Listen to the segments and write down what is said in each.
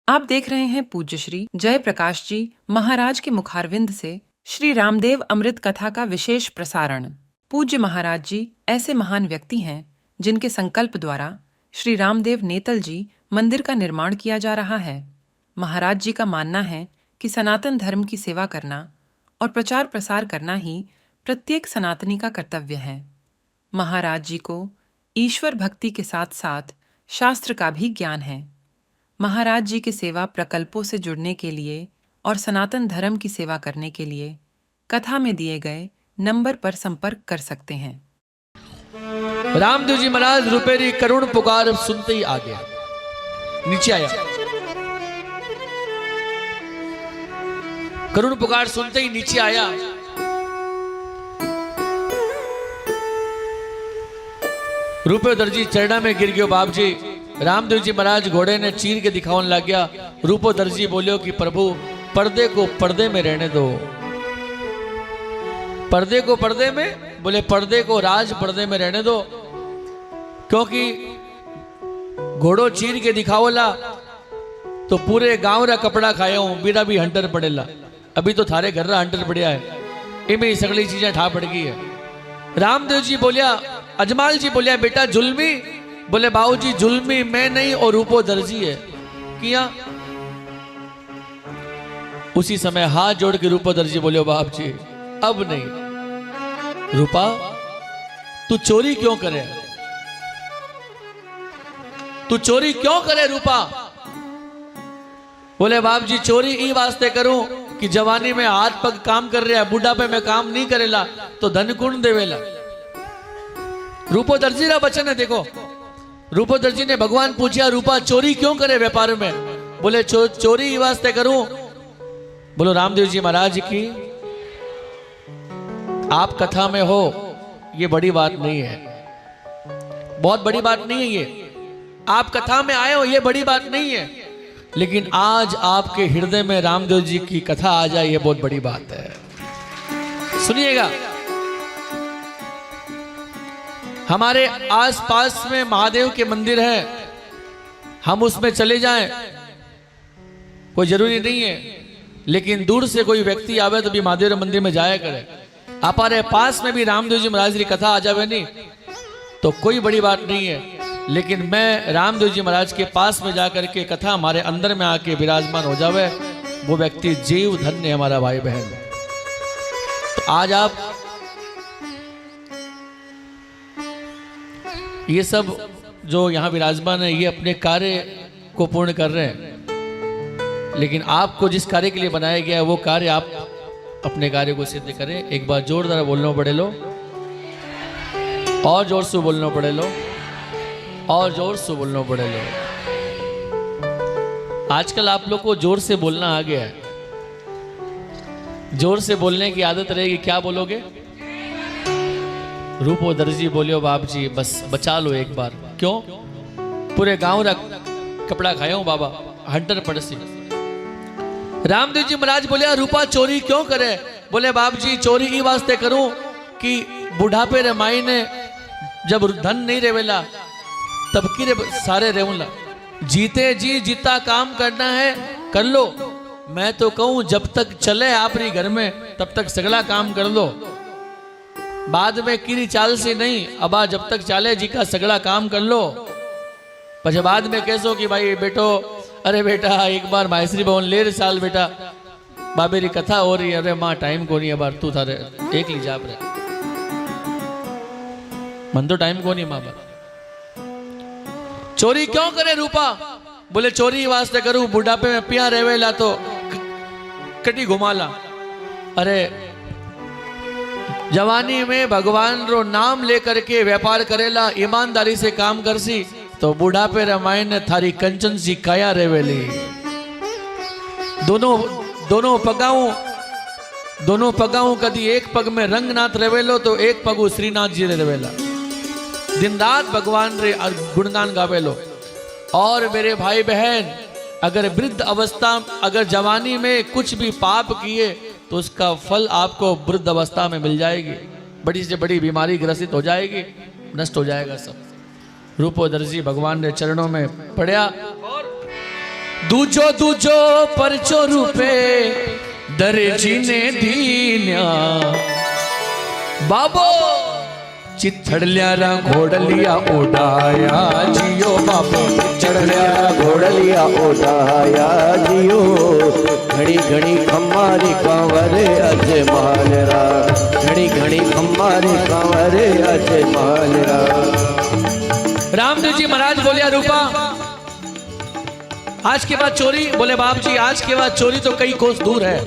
आप देख रहे हैं पूज्य श्री जय प्रकाश जी महाराज के मुखारविंद से श्री रामदेव अमृत कथा का विशेष प्रसारण। पूज्य महाराज जी ऐसे महान व्यक्ति हैं जिनके संकल्प द्वारा श्री रामदेव नेतल जी मंदिर का निर्माण किया जा रहा है। महाराज जी का मानना है कि सनातन धर्म की सेवा करना और प्रचार प्रसार करना ही प्रत्येक सनातनी का कर्तव्य है। महाराज जी को ईश्वर भक्ति के साथ साथ शास्त्र का भी ज्ञान है। महाराज जी के सेवा प्रकल्पों से जुड़ने के लिए और सनातन धर्म की सेवा करने के लिए कथा में दिए गए नंबर पर संपर्क कर सकते हैं। रामदेव जी महाराज रुपेरी करुण पुकार सुनते ही आ गया, नीचे आया। करुण पुकार सुनते ही नीचे आया। रूपोदर जी चरणा में गिर गयो। बाप जी रामदेव जी महाराज घोड़े ने चीर के दिखाने लग गया। रूपोदर जी बोलियो कि प्रभु पर्दे को पर्दे में रहने दो। पर्दे को पर्दे में, बोले पर्दे को राज पर्दे में रहने दो, क्योंकि घोड़ो चीर के दिखावला तो पूरे गांव रा कपड़ा खाया हूं, बीड़ा भी हंटर पड़ेला। अभी तो थारे घर रा हंटर पड़िया है, इनमें सगली चीजें ठा पड़ गई है। रामदेव जी बोलिया, अजमाल जी बोलिया बेटा जुल्मी, बोले बाबू जी जुल्मी मैं नहीं और रूपोदर जी है किया। उसी समय हाथ जोड़ के रूपोदर जी बोले बाप जी अब नहीं। रूपा तू चोरी क्यों करे, तू चोरी क्यों करे रूपा। बोले बाप जी चोरी ई वास्ते करूं कि जवानी में हाथ पग काम कर रहा है, बुढ़ापे में काम नहीं करेला तो धन कुण देवेला। रूपोदर जी का वचन है। देखो रूपोदर जी ने भगवान पूछा रूपा चोरी क्यों करे व्यापार में। बोले चोरी ई वास्ते करूं। बोलो रामदेव जी महाराज की आप कथा में हो, ये बड़ी बात नहीं है, बहुत बड़ी बात नहीं है। ये आप कथा में आए हो ये बड़ी बात नहीं है, लेकिन आज आपके हृदय में रामदेव जी की कथा आ जाए ये बहुत बड़ी बात है। सुनिएगा, हमारे आसपास में महादेव के मंदिर हैं, हम उसमें चले जाएं कोई जरूरी नहीं है, लेकिन दूर से कोई व्यक्ति आवे तो भी महादेव मंदिर में जाया करे। हमारे पास में भी रामदेव जी महाराज की कथा आ जावे नहीं तो कोई बड़ी बात नहीं है, लेकिन मैं रामदेव जी महाराज के पास में जाकर के कथा हमारे अंदर में आके विराजमान हो जावे, वो व्यक्ति जीव धन्य हमारा भाई बहन। तो आज आप ये सब जो यहाँ विराजमान है ये अपने कार्य को पूर्ण कर रहे हैं, लेकिन आपको जिस कार्य के लिए बनाया गया है वो कार्य आप अपने कार्य को सिद्ध करें। एक बार जोरदार बोलना पड़े लो, और जोर से बोलना पड़े लो, और जोर से बोलना पड़े लो। आजकल आप लोग को जोर से बोलना आ गया है, जोर से बोलने की आदत रहेगी। क्या बोलोगे? रूपोदर जी बोलियो बाप जी बस बचा लो एक बार। क्यों? पूरे गांव रा कपड़ा खाया हूं बाबा, हंटर पड़सी। रामदेव जी महाराज बोले रूपा चोरी क्यों करे। बोले बाप जी चोरी ई वास्ते करूं कि बुढ़ापे रे माई ने जब धन नहीं रेवेला तब की रे सारे रेवला। जीते जी जीता काम करना है कर लो। मैं तो कहूं जब तक चले आपरी घर में तब तक सगला काम कर लो, बाद में किरी चाल से नहीं, अबा जब तक चाले जी का सगड़ा काम कर लो। पर बाद में कैसो कि भाई बेटो अरे बेटा एक बार मायश्री भवन ले रे साल बेटा बाबेरी कथा हो रही है, अरे माँ टाइम को नहीं है बार तू थारे एक ली जाप रहे मन तो टाइम को नहीं माँ बाप। चोरी क्यों करे रूपा। बोले चोरी वास्ते करूं बुढ़ापे में पिया रेवेला तो कटी घुमाला। अरे जवानी में भगवान रो नाम लेकर के व्यापार करेला, ईमानदारी से काम करसी तो बुढ़ापे रामायण ने थारी कंचन सी काया रेवेली। दोनों पगाऊ कदी एक पग में रंगनाथ रेवेलो तो एक पगु श्रीनाथ जी रेवेला। दिन रात भगवान रे गुणगान गावेलो। और मेरे भाई बहन अगर वृद्ध अवस्था अगर जवानी में कुछ भी पाप किए तो उसका फल आपको वृद्ध अवस्था में मिल जाएगी, बड़ी से बड़ी बीमारी ग्रसित हो जाएगी, नष्ट हो जाएगा सब। रूपोदर जी भगवान ने चरणों में पड़ा और दूजो दूजो परचो रूपे दर्जी ने दीन्या बाबो चित्थड़ल्यारा घोड़लिया उड़ाया जियो बाबो चढ़लिया घोड़लिया ओढ़ाया जियो घड़ी घड़ी खम्मारी कांवरे अजय मालरा घड़ी घड़ी खम्मारी कांवरे अजय मालरा। रामदेव जी महाराज बोलिया रूपा आज के बाद चोरी, बोले बाप जी आज के बाद चोरी तो कई कोस दूर है,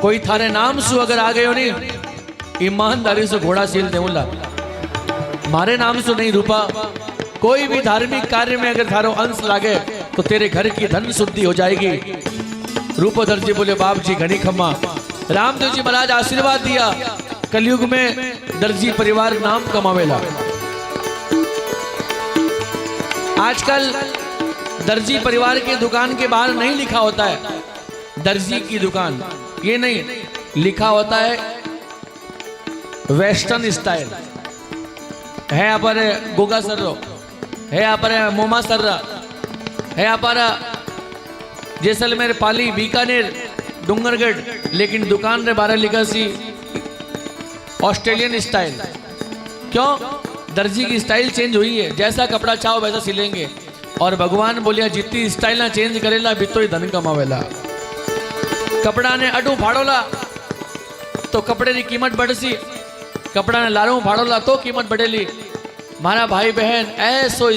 कोई थारे नाम सु अगर आ गए हो नहीं ईमानदारी से घोड़ा सील देऊला मारे नाम सु नहीं रूपा। कोई भी धार्मिक कार्य में अगर थारो अंश लागे तो तेरे घर की धन शुद्धि हो जाएगी। रूपोधर जी बोले बाप जी घनी खम्मा। रामदेव जी महाराज आशीर्वाद दिया कलयुग में दर्जी परिवार नाम कमावेला। आजकल दर्जी परिवार की दुकान के बाहर नहीं लिखा होता है दर्जी की दुकान, ये नहीं लिखा होता है वेस्टर्न स्टाइल है। यहाँ पर गोगा सर्रो है, यहाँ पर मोमा सर्रा है, यहाँ पर जैसलमेर, पाली, बीकानेर, डूंगरगढ़, लेकिन दुकान रे बारे लिखा सी ऑस्ट्रेलियन स्टाइल। क्यों? दर्जी की स्टाइल चेंज हुई है, जैसा कपड़ा चाहो वैसा सिलेंगे। और भगवान बोलिया जितनी स्टाइल ना चेंज करेला बितो ही धन कमावेला। कपड़ा ने अडू फाड़ोला तो कपड़े की कीमत बढ़सी, कपड़ा ने लारू फाड़ोला तो कीमत बढ़ेली। मारा भाई बहन ऐसो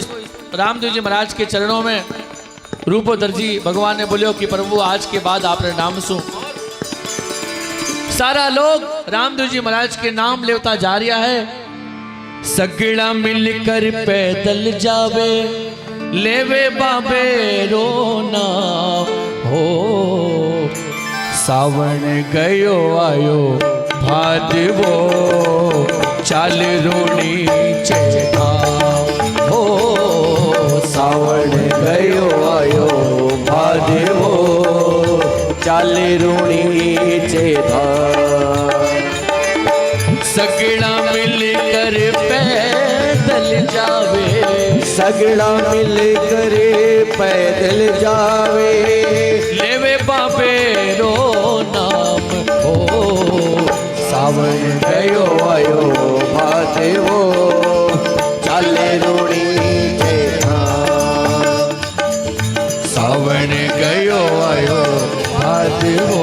रामदेव जी महाराज के चरणों में रूपोधर जी भगवान ने बोलियो कि प्रभु आज के बाद आपने नाम सु सारा लोग रामदेव जी महाराज के नाम लेवता जा रहा है। सगड़ा मिलकर पैदल जावे लेवे बाबे रोना हो, सावन गयो आयो भादवो चाल रोनी चेता हो, सावन गयो आयो भादवो चाल रोनी चेता। सगड़ा मिलकर पैदल जावे, सगड़ा मिलकर पैदल जावे लेवे बाबे रो नाम हो, सावन गयो आयो भादवो चाले रोणी चेता। सावन गयो आयो भादवो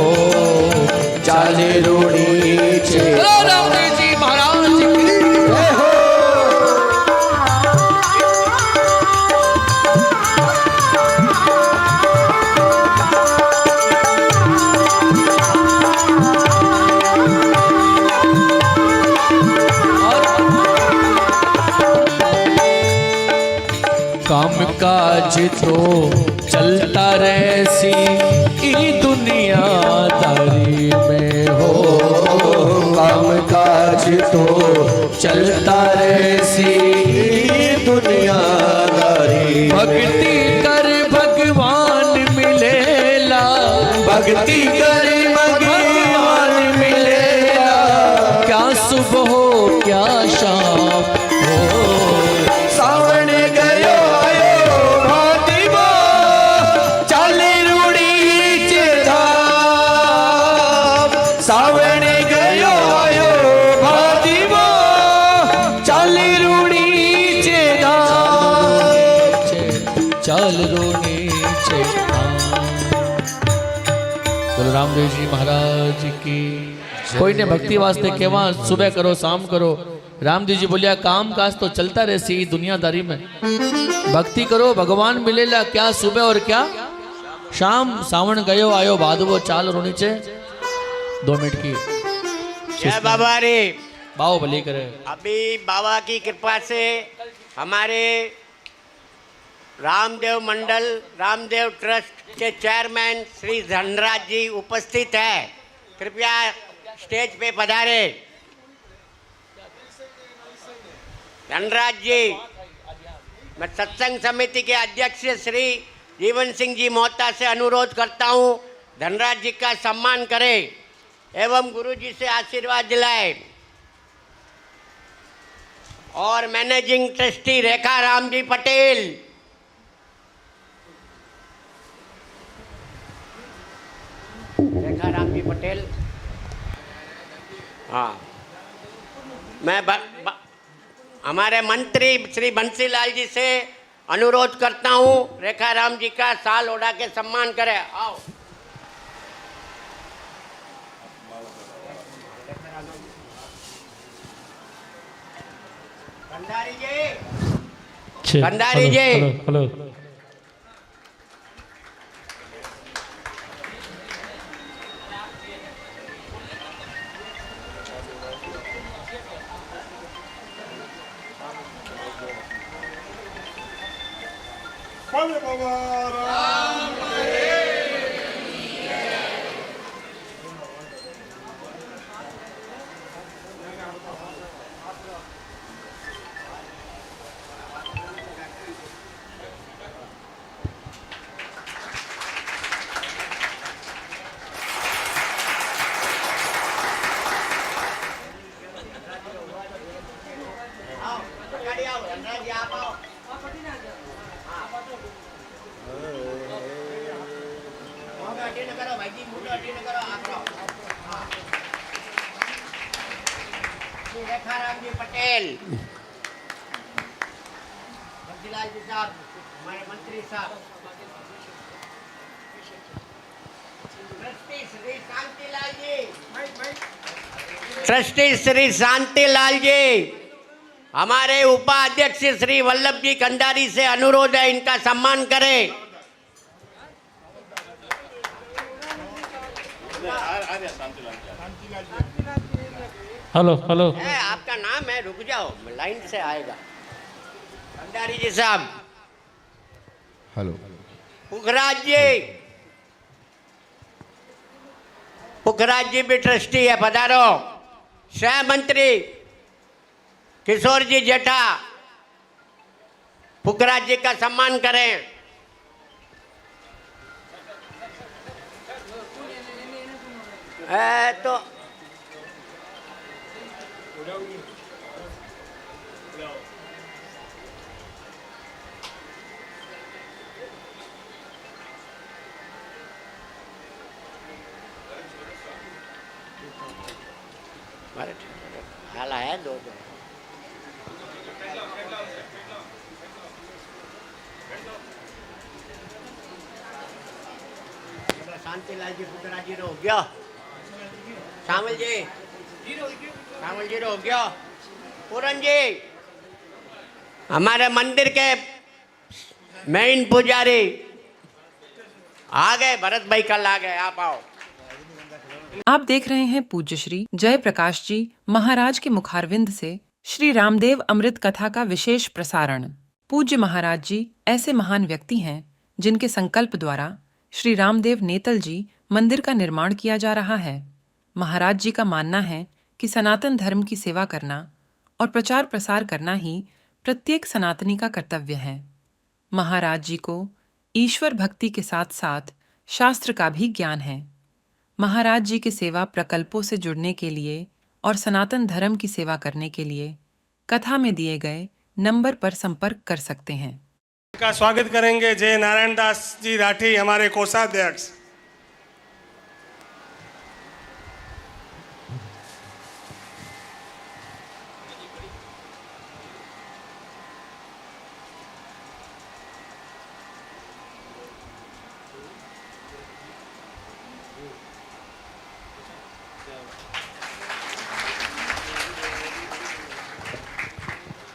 चाले रोणी चेता। रामदेव जी महाराज की जय हो। काम काज तो चलता रहसी ई दुनियादारी में हो, काम काज तो चलता रहसी दुनियादारी। भक्ति कर भगवान मिलेला, भक्ति कर भगवान मिलेला, क्या सुबह हो क्या शाम हो, सावन गयो आयो भादवो चाले रूड़ी चेता। सावन गयो आयो भादवो चाले रूड़ी चेता। चल रो नीचे। बोलो रामदेव जी महाराज की। कोई ने भक्ति वास्ते केवा सुबह करो शाम करो। रामदेव जी बोलिया काम काज तो चलता रहे सी दुनियादारी में, भक्ति करो भगवान मिलेला क्या सुबह और क्या शाम। सावन गयो आयो भादवो चाल रो नीचे। 2 मिनट की जय बाबा रे। बाओ भली करे। अभी बाबा की कृपा से हमारे रामदेव मंडल, रामदेव ट्रस्ट के चेयरमैन श्री धनराज जी उपस्थित है। कृपया स्टेज पे पधारे। धनराज जी, मैं सत्संग समिति के अध्यक्ष श्री जीवन सिंह जी मोहता से अनुरोध करता हूं धनराज जी का सम्मान करें एवं गुरु जी से आशीर्वाद दिलाए। और मैनेजिंग ट्रस्टी रेखा राम जी पटेल, हाँ, मैं हमारे मंत्री श्री बंसीलाल जी से अनुरोध करता हूँ रेखा राम जी का साल ओढ़ा के सम्मान करें। आओ। भंडारी जी, भंडारी जी, हेलो। रेखा राम जी पटेल, बंसीलाल जी साहब, हमारे मंत्री साहब, ट्रस्टी श्री शांतिलाल जी, ट्रस्टी श्री शांतिलाल जी, हमारे उपाध्यक्ष श्री वल्लभ जी कंधारी से अनुरोध है इनका सम्मान करें। हेलो। आपका नाम है, रुक जाओ, लाइन से आएगा। कंधारी जी साहब, हेलो। पुखराज जी भी ट्रस्टी है, पधारो। सह मंत्री किशोर जी जेठा, पुखराज जी का सम्मान करें। तो हाला है दो शांतिलाल जी, पुखराज जी रो गया, शामिल जी रो गया, पूरन जी, हमारे मंदिर के मेन पुजारी आ गए, भरत भाई कल आ गए, आप आओ। आप देख रहे हैं पूज्य श्री जय प्रकाश जी महाराज के मुखारविंद से श्री रामदेव अमृत कथा का विशेष प्रसारण। पूज्य महाराज जी ऐसे महान व्यक्ति हैं जिनके संकल्प द्वारा श्री रामदेव नेतल जी मंदिर का निर्माण किया जा रहा है। महाराज जी का मानना है कि सनातन धर्म की सेवा करना और प्रचार प्रसार करना ही प्रत्येक सनातनी का कर्तव्य है। महाराज जी को ईश्वर भक्ति के साथ साथ शास्त्र का भी ज्ञान है। महाराज जी के सेवा प्रकल्पों से जुड़ने के लिए और सनातन धर्म की सेवा करने के लिए कथा में दिए गए नंबर पर संपर्क कर सकते हैं। का स्वागत करेंगे जय नारायण दास जी राठी, हमारे कोषाध्यक्ष।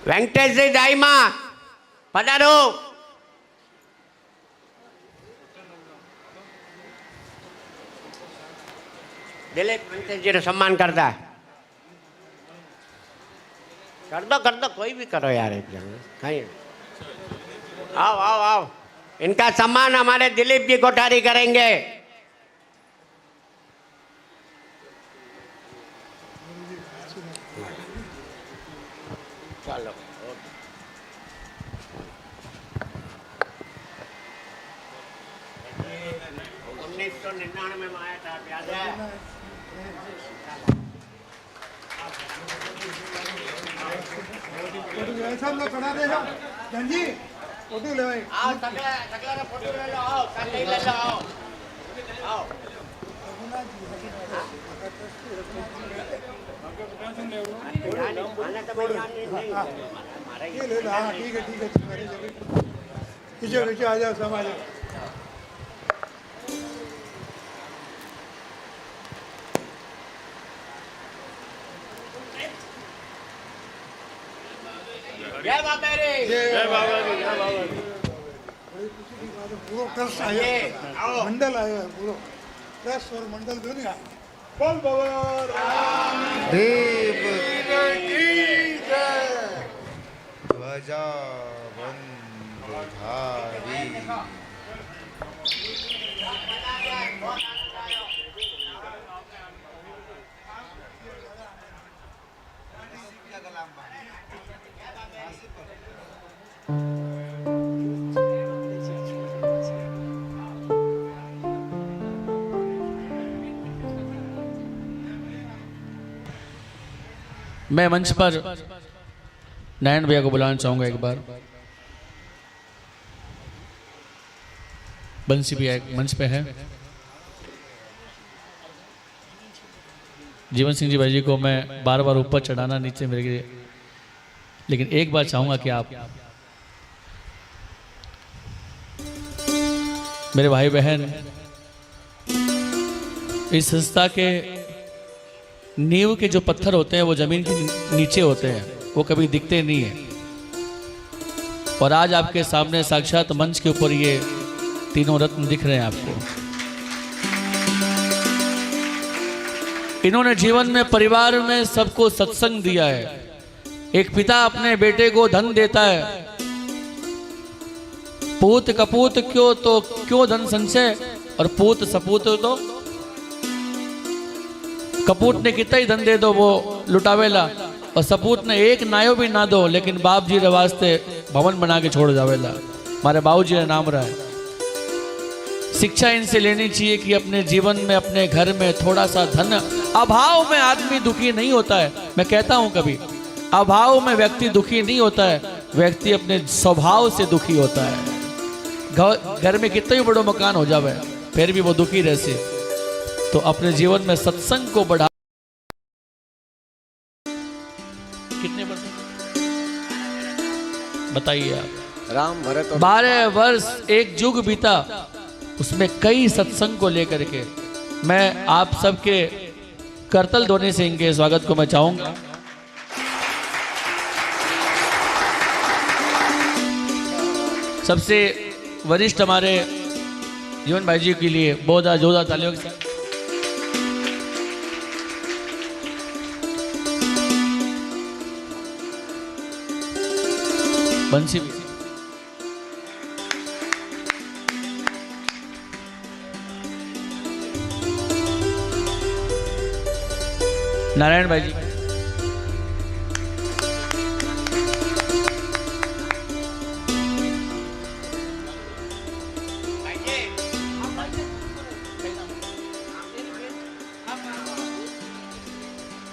वेंकटेश जी दाईमा पधारो। दिलीप वेंकटेश जी ने सम्मान करता है। कर दो कोई भी करो यार, एक जन कहीं आओ आओ आओ। इनका सम्मान हमारे दिलीप जी कोठारी करेंगे। चलो 1999 में आया था, याद है? आओ, सकला फोटो ले लो, आओ, सकला ले लो, आओ, आओ। ये ले लो, हाँ ठीक है पीछे पीछे आ जाओ, सब आ जाओ। जय बाबा रे। जय बाबा जी, जय बाबा जी। पूरा ट्रस्ट आया, मंडल आया है पूरा ट्रस्ट और मंडल दोनों आया। बोल बाबा देव ध्वजा बंधुधारी। मैं मंच पर नयन भैया को बुलाना चाहूंगा एक बार। बंसी भैया मंच पे है। जीवन सिंह जी भाई जी को मैं बार बार ऊपर चढ़ाना नीचे मेरे लिए, लेकिन एक बार चाहूंगा कि आप मेरे भाई बहन इस संस्था के नींव के जो पत्थर होते हैं वो जमीन के नीचे होते हैं, वो कभी दिखते नहीं है। और आज आपके सामने साक्षात मंच के ऊपर ये तीनों रत्न दिख रहे हैं आपको। इन्होंने जीवन में परिवार में सबको सत्संग दिया है। एक पिता अपने बेटे को धन देता है, पूत कपूत क्यों तो क्यों धन संचय, और पूत सपूत तो कपूत ने कितना ही धन दे दो वो लुटावेला, और सपूत ने एक नायो भी ना दो लेकिन बाप जी रे वास्ते भवन बना के छोड़ जावेला। हमारे बाबू जी ने नाम रहा है। शिक्षा इनसे लेनी चाहिए कि अपने जीवन में अपने घर में थोड़ा सा धन, अभाव में आदमी दुखी नहीं होता है। मैं कहता हूं कभी अभाव में व्यक्ति दुखी नहीं होता है, व्यक्ति अपने स्वभाव से दुखी होता है। घर में कितना ही बड़ो मकान हो जावे फिर भी वो दुखी रह से। तो अपने जीवन में सत्संग को बढ़ा। कितने वर्ष बताइए आप? राम भरत और 12 वर्ष एक युग बीता, उसमें कई सत्संग को लेकर के मैं आप सबके करतल ध्वनि से इनके स्वागत को मैं चाहूंगा। सबसे वरिष्ठ हमारे जीवन भाई जी के लिए बहुत जोरदार तालियों के साथ। बंसी नारायण भाई जी,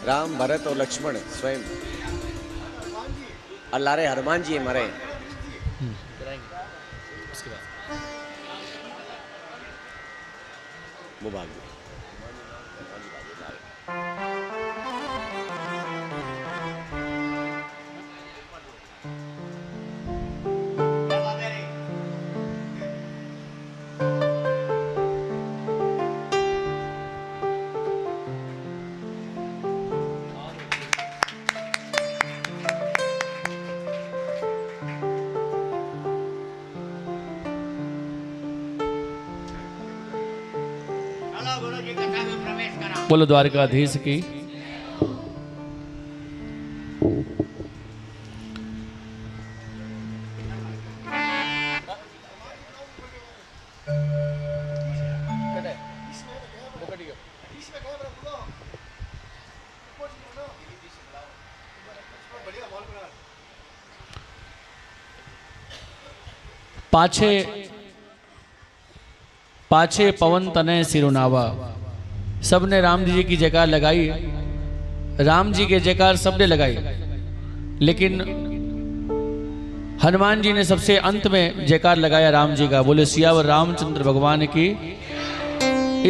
राम भरत और लक्ष्मण स्वयं अल्लारे हनुमान जी मरे। वो भाग गए। बोलो द्वारकाधीश की। पाछे पाछे पवन तने सिरुनावा, सबने राम जी की जयकार लगाई। राम जी के जयकार सबने लगाई, लेकिन हनुमान जी ने सबसे अंत में जयकार लगाया राम जी का। बोले सियावर रामचंद्र भगवान की।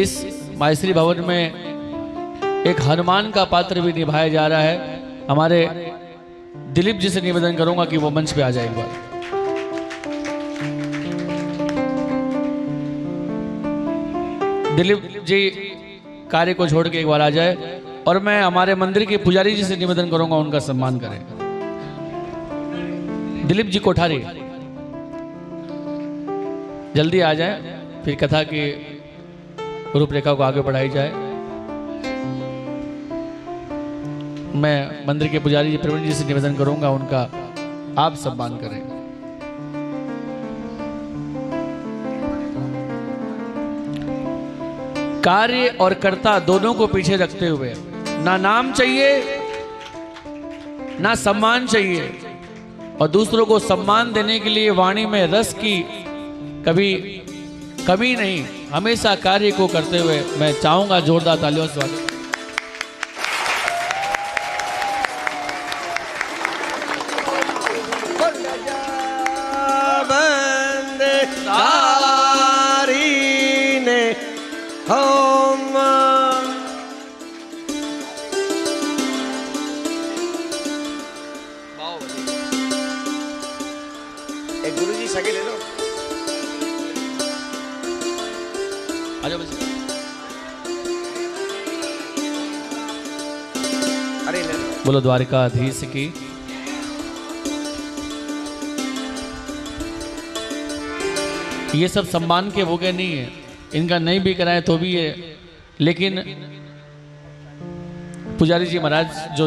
इस मायश्री भवन में एक हनुमान का पात्र भी निभाया जा रहा है। हमारे दिलीप जी से निवेदन करूंगा कि वो मंच पे आ जाए एक बार। दिलीप जी कार्य को छोड़ के एक बार आ जाए और मैं हमारे मंदिर के पुजारी जी से निवेदन करूंगा उनका सम्मान करें। दिलीप जी कोठारी जल्दी आ जाए, फिर कथा की रूपरेखा को आगे बढ़ाई जाए। मैं मंदिर के पुजारी जी प्रवीण जी से निवेदन करूंगा उनका आप सम्मान करें। कार्य और कर्ता दोनों को पीछे रखते हुए ना नाम चाहिए ना सम्मान चाहिए, और दूसरों को सम्मान देने के लिए वाणी में रस की कभी कमी नहीं, हमेशा कार्य को करते हुए मैं चाहूंगा जोरदार तालियों से स्वागत। एक गुरुजी सगे ले लो। आ जाओ बच्चे। अरे ले लो। बोलो द्वारिकाधीश की। ये सब सम्मान के भोगे नहीं है, इनका नहीं भी कराए तो भी है, लेकिन पुजारी जी महाराज जो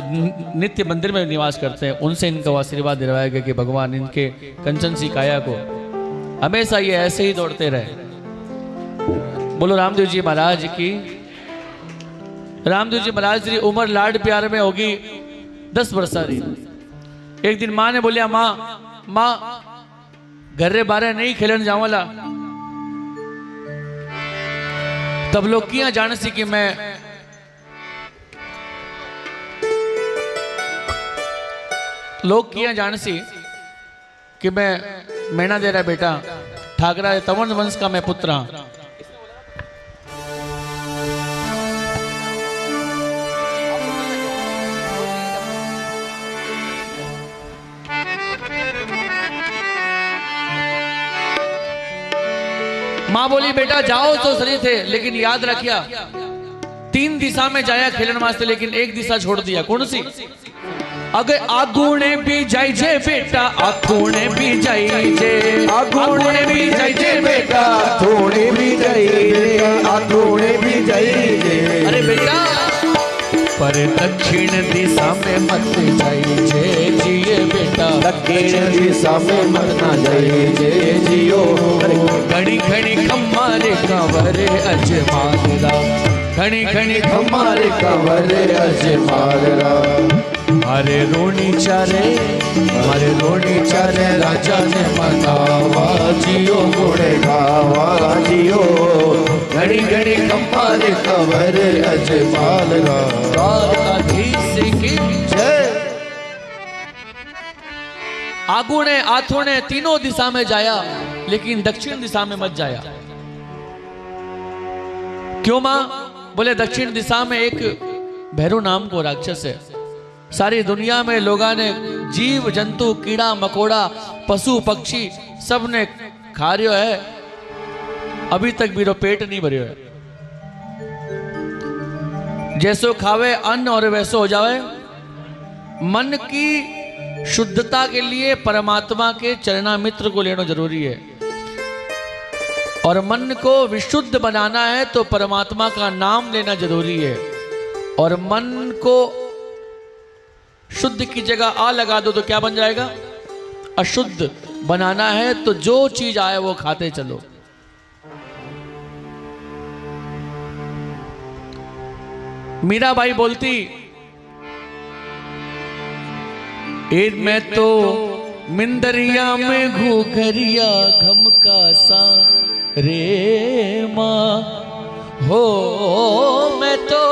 नित्य मंदिर में निवास करते हैं उनसे इनका आशीर्वाद दिलवाया गया कि भगवान इनके कंचन सी काया को हमेशा ये ऐसे ही दौड़ते रहे। बोलो रामदेव जी महाराज की। रामदेव जी महाराज की उम्र लाड प्यार में होगी 10 वर्ष की। एक दिन माँ ने बोलिया, माँ घरे बारे नहीं खेलन जावला। तब लोग किया जान सी कि मैं मैना दे रहा बेटा ठाकरा तवन वंश का मैं पुत्र हाँ। माँ बोली बेटा जाओ तो सही थे, लेकिन याद रखिया 3 दिशा में जाया खेलन वास्ते, लेकिन एक दिशा छोड़ दिया। कौन सी? अगर आगुणे भी जाई जे बेटा, आगुणे भी जाई जे, आगुणे भी जाई जे बेटा, आगुणे भी जाई जे, आगुणे भी जाई जे। अरे बेटा पर दक्षिण दिशा में मत जाई जे जिए बेटा, दक्षिण दिशा में मत ना जाई जे जियो। घड़ी घड़ी खम्मारे कंवरे अजमारा, घड़ी घड़ी हमारे कंवरे अजमारा। हरे रोनी चारे राजा ने मनावा जियो गुणे गावा जियो। घड़ी घड़ी हमारे कंवरे अजमारा। द्वारकाधीश की जय। आगुणे आथुणे तीनों दिशा में जाया, लेकिन दक्षिण दिशा में मत जाया। क्यों मां? बोले दक्षिण दिशा में एक भैरू नाम को राक्षस है। सारी दुनिया में लोगों ने जीव जंतु कीड़ा मकोड़ा पशु पक्षी सब ने खा रियो है, अभी तक भी पेट नहीं भरियो है। जैसो खावे अन्न और वैसो हो जावे। मन की शुद्धता के लिए परमात्मा के चरणामित्र को लेना जरूरी है, और मन को विशुद्ध बनाना है तो परमात्मा का नाम लेना जरूरी है। और मन को शुद्ध की जगह आ लगा दो तो क्या बन जाएगा? अशुद्ध। बनाना है तो जो चीज आए वो खाते चलो। मीराबाई बोलती, मैं तो मिंदरिया में घूघरिया घमका सा रे माँ हो, मैं तो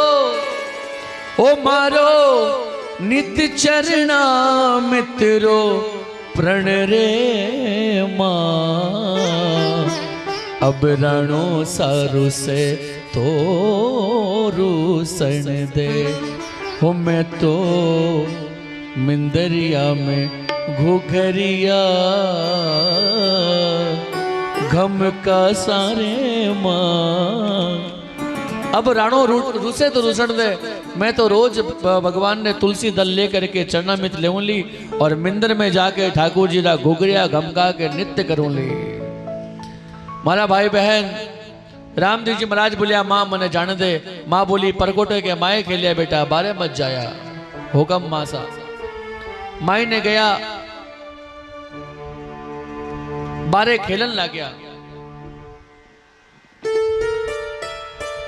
ओ मारो नित्य चरणा मित्रो प्रण रे माँ। अब राणो सारू से तो रूसन दे हो मैं तो मिंदरिया में घुघरिया घम का सारे माँ। अब राणो रूसे तो रूसण दे, मैं तो रोज भगवान ने तुलसी दल लेकर के चरणामृत ले ली और मिंदर में जाके ठाकुर जी रा घुघरिया घमका के नित्य करूं ली। मारा भाई बहन रामदेव जी महाराज बोलिया माँ मने जान दे। माँ बोली परकोटे के माए खेलिया बेटा बारे मत जाया हुकम मासा। माई ने गया बारे खेलन लग गया।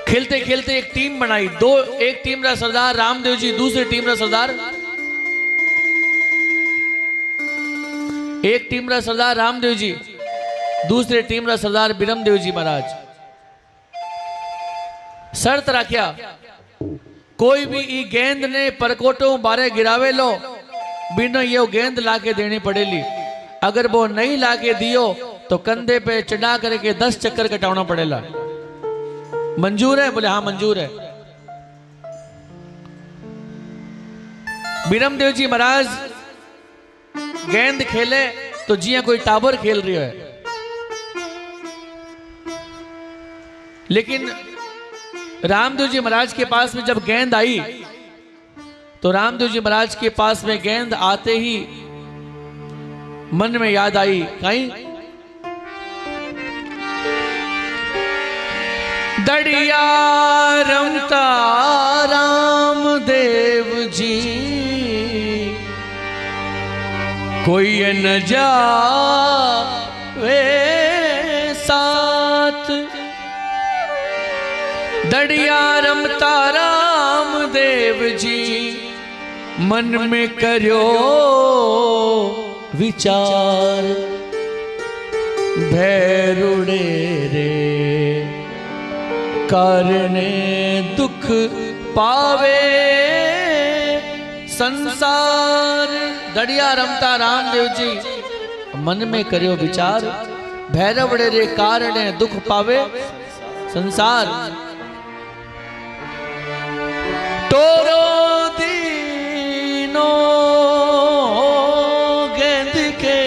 खेलते खेलते एक टीम बनाई, दो एक टीम रा सरदार रामदेव जी, दूसरी टीम रा सरदार एक टीम रा सरदार रामदेव जी, दूसरे टीम रा सरदार बिरमदेव जी महाराज। शर्त रखिया कोई भी ई गेंद ने परकोटों बारे गिरावे लो बिना ये गेंद लाके देनी पड़ेगी। अगर वो नहीं लाके दियो तो कंधे पे चढ़ा करके 10 चक्कर कटाना पड़ेगा। मंजूर है? बोले हाँ मंजूर है। बिरमदेव जी महाराज गेंद खेले तो जिया कोई टाबर खेल रही है, लेकिन रामदेव जी महाराज के पास में जब गेंद आई तो रामदेव जी महाराज के पास में गेंद आते ही मन में याद आई कहीं दड़िया रमता रामदेव जी कोई न जावे साथ। दड़िया रमता रामदेव जी मन में करो विचार भैरुड़े रे कारणे दुख पावे संसार। दड़िया रमता रामदेव जी मन में करो विचार भैरवड़े रे कारणे दुख पावे संसार। टोरो दीनो गेंद के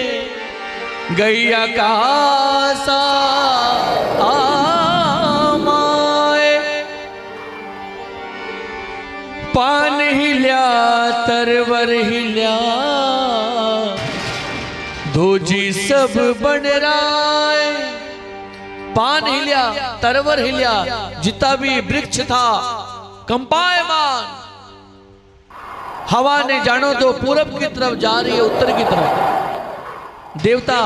गैया कासा आमाए पान हिल्या तरवर हिल्या धोजी सब बन राय। पान हिल्या तरवर हिल्या जितना भी वृक्ष था कंपायमान। हवा ने जानो तो पूरब की तरफ जा रही है उत्तर की तरफ। देवता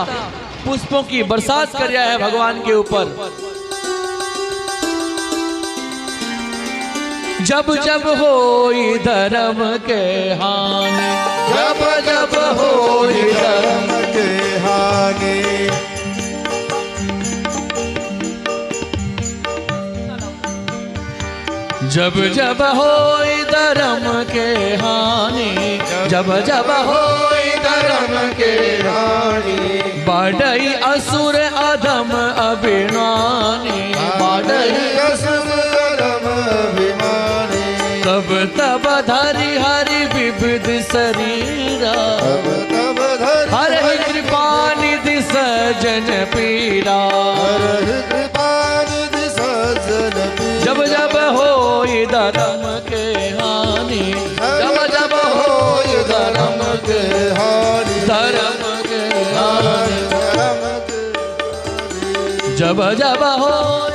पुष्पों की बरसात कर रहा है भगवान के ऊपर। जब जब होई धर्म के हानि, जब जब होई धर्म के हानि, जब जब होई धर्म के हानि, जब जब होई धर्म के हानि, बाढ़ई असुर अधम अभिमानी, बाढ़ई असुर अधम अभिमानी। तब तब धरि हरि विविध शरीरा, तब तब धरि हरि कृपा निधि सजन पीरा। हरि कृपा निधि सजन पीरा। जब जब होई धर्म के हानि, जब जब होई धर्म के हानि, धर्म के हानि, धर्म के जब जब होई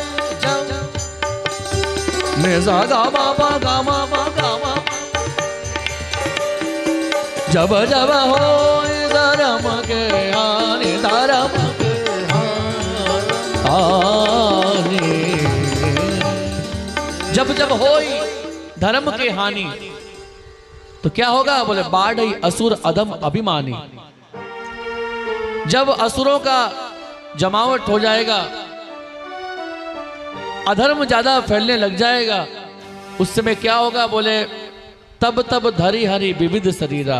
ने सा गा मा पा गा मा पा गा मा। जब जब होई धर्म के हानि, धर्म के हानि, जब जब होई धर्म के हानि तो क्या होगा? बोले बाढ़ असुर अधम अभिमानी। जब असुरों का जमावट हो जाएगा, अधर्म ज्यादा फैलने लग जाएगा, उस समय क्या होगा? बोले तब तब धरि हरि विविध शरीरा।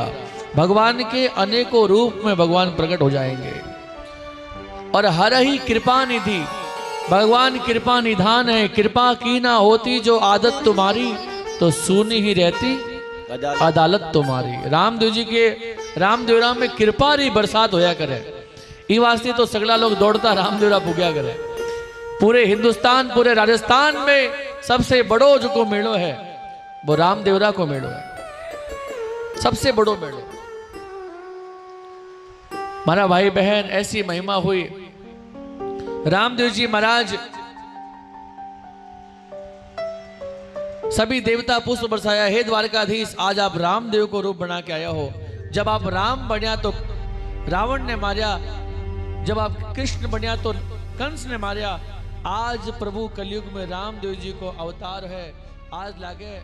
भगवान के अनेकों रूप में भगवान प्रकट हो जाएंगे और हर ही कृपा निधि भगवान कृपा निधान है, कृपा की ना होती जो आदत तुम्हारी तो सुनी ही रहती अदालत तुम्हारी। रामदेव जी के रामदेवरा में कृपा री बरसात होया करे, ई वास्ते तो सगला लोग दौड़ता रामदेवरा पुग्या करे। पूरे हिंदुस्तान पूरे राजस्थान में सबसे बड़ो जो को मेड़ो है वो रामदेवरा को मेड़ो है, सबसे बड़ो मेड़ो। मारा भाई बहन ऐसी महिमा हुई। रामदेव जी महाराज सभी देवता पुष्प बरसाया, हे द्वारकाधीश आज आप रामदेव को रूप बना के आया हो। जब आप राम बनिया तो रावण ने मारिया, जब आप कृष्ण बनिया तो कंस ने मारिया। आज प्रभु कलयुग में रामदेव जी को अवतार है। आज लागे